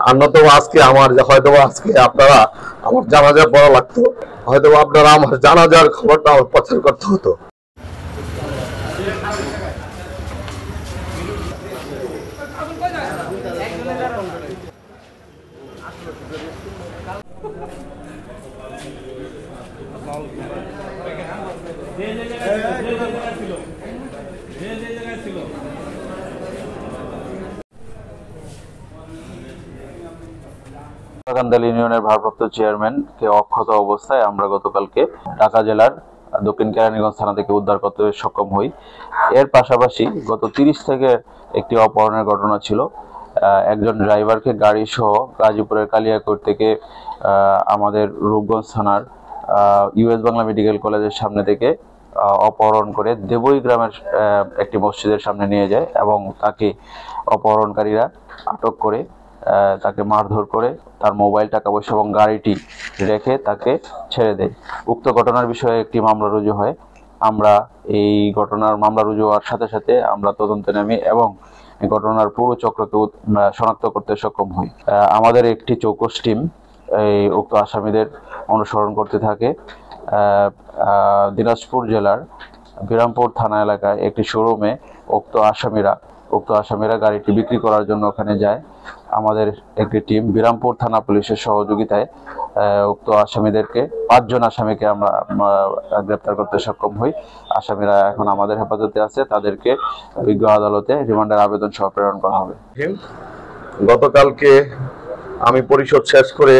আর নয়তো আজকে আমার হয়তো আজকে আপনারা আমার জানাজা পড়া লাগতো, হয়তো আপনারা আমার জানাজার খবরটা আমার প্রচার করতে হতো। কান্দাল ইউনিয়নের ভারপ্রাপ্ত চেয়ারম্যান কে অক্ষত অবস্থায় আমরা গতকালকে ঢাকা জেলার দক্ষিণ কেরানীগঞ্জ থানা থেকে উদ্ধার করতে সক্ষম হই। এর পাশাপাশি গত 30 থেকে একটি অপহরণের ঘটনা ছিল। একজন ড্রাইভারকে গাড়ি সহ গাজীপুরের কালিয়াকৈর থেকে আমাদের রূপগঞ্জ থানার ইউএস বাংলা মেডিকেল কলেজের সামনে থেকে অপহরণ করে দেবই গ্রামের একটি মসজিদের সামনে নিয়ে যায় এবং তাকে অপহরণকারীরা আটক করে তাকে মারধর করে তার মোবাইল, টাকা পয়সা এবং গাড়িটি রেখে তাকে ছেড়ে দেয়। উক্ত ঘটনার বিষয়ে একটি মামলা রুজু হয়। আমরা এই ঘটনার মামলা রুজু হওয়ার সাথে সাথে আমরা তদন্তে নামি এবং এই ঘটনার পুরো চক্রকে শনাক্ত করতে সক্ষম হই। আমাদের একটি চৌকস টিম এই উক্ত আসামিদের অনুসরণ করতে থাকে। দিনাজপুর জেলার বিরামপুর থানা এলাকায় একটি শোরুমে উক্ত আসামিরা গাড়িটি বিক্রি করার জন্য ওখানে যায়। আমাদের একটি টিম বিরামপুর থানা পুলিশের সহযোগিতায় উক্ত আসামিদেরকে 5 জন আসামিকে আমরা গ্রেপ্তার করতে সক্ষম হই। আসামিরা এখন আমাদের হেফাজতে আছে, তাদেরকে বিজ্ঞ আদালতে রিমান্ডের আবেদন সহ প্রেরণ করা হবে। গতকালকে আমি পরিশোধ শেষ করে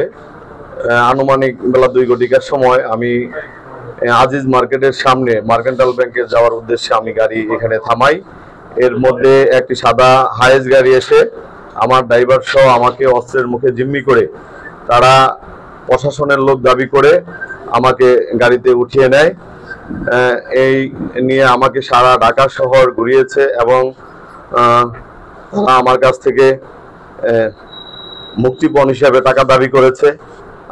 আনুমানিক বেলা 2 সময় আমি আজিজ মার্কেটের সামনে মার্কেন্টাল ব্যাংকে যাওয়ার উদ্দেশ্যে আমি গাড়ি এখানে থামাই। এর মধ্যে একটি সাদা হায়েস গাড়ি এসে আমার ড্রাইভার সহ আমাকে অস্ত্রের মুখে জিম্মি করে তারা প্রশাসনের লোক দাবি করে আমাকে গাড়িতে উঠিয়ে নেয়। এই নিয়ে আমাকে সারা ঢাকা শহর ঘুরিয়েছে এবং তারা আমার কাছ থেকে মুক্তিপণ হিসাবে টাকা দাবি করেছে,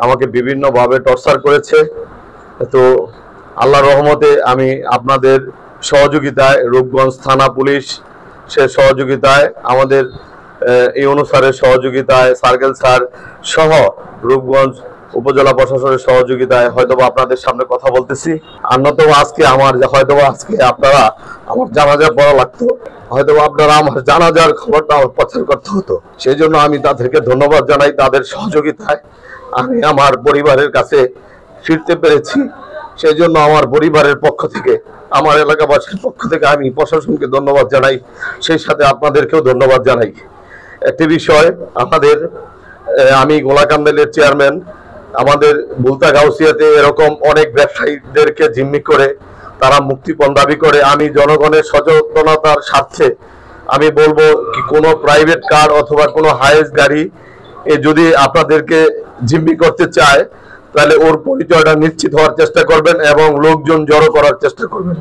আমাকে বিভিন্নভাবে টর্চার করেছে। তো আল্লাহর রহমতে আমি আপনাদের সহযোগিতায়, রূপগঞ্জ থানা পুলিশ সে সহযোগিতায়, আমাদের এই অনুসারের সহযোগিতায়, সার্কেল স্যার সহ রূপগঞ্জ উপজেলা প্রশাসনের সহযোগিতায় হয়তোবা আপনাদের সামনে কথা বলতেছি। আর নয়তো আজকে আমার হয়তোবা আজকে আপনারা আমার জানাজা পড়া লাগতো, হয়তোবা আপনারা আমার জানাজার খবরটা আমার প্রচার করতে হতো। সেই জন্য আমি তাদেরকে ধন্যবাদ জানাই। তাদের সহযোগিতায় আমি আমার পরিবারের কাছে ফিরতে পেরেছি। সেই জন্য আমার পরিবারের পক্ষ থেকে, আমার এলাকাবাসীর পক্ষ থেকে আমি প্রশাসনকে ধন্যবাদ জানাই, সেই সাথে আপনাদেরকেও ধন্যবাদ জানাই। একটি বিষয়, আমি গোলাকান্দালের চেয়ারম্যান, আমাদের বুলতা গাউসিয়াতে এরকম অনেক ব্যবসায়ীদেরকে জিম্মি করে তারা মুক্তিপণ দাবি করে। আমি জনগণের সচেতনতার স্বার্থে আমি বলবো কি কোনো প্রাইভেট কার অথবা কোনো হায়েস্ট গাড়ি যদি আপনাদেরকে জিম্মি করতে চায় তাহলে ওর পরিচয়টা নিশ্চিত হওয়ার চেষ্টা করবেন এবং লোকজন জড়ো করার চেষ্টা করবেন।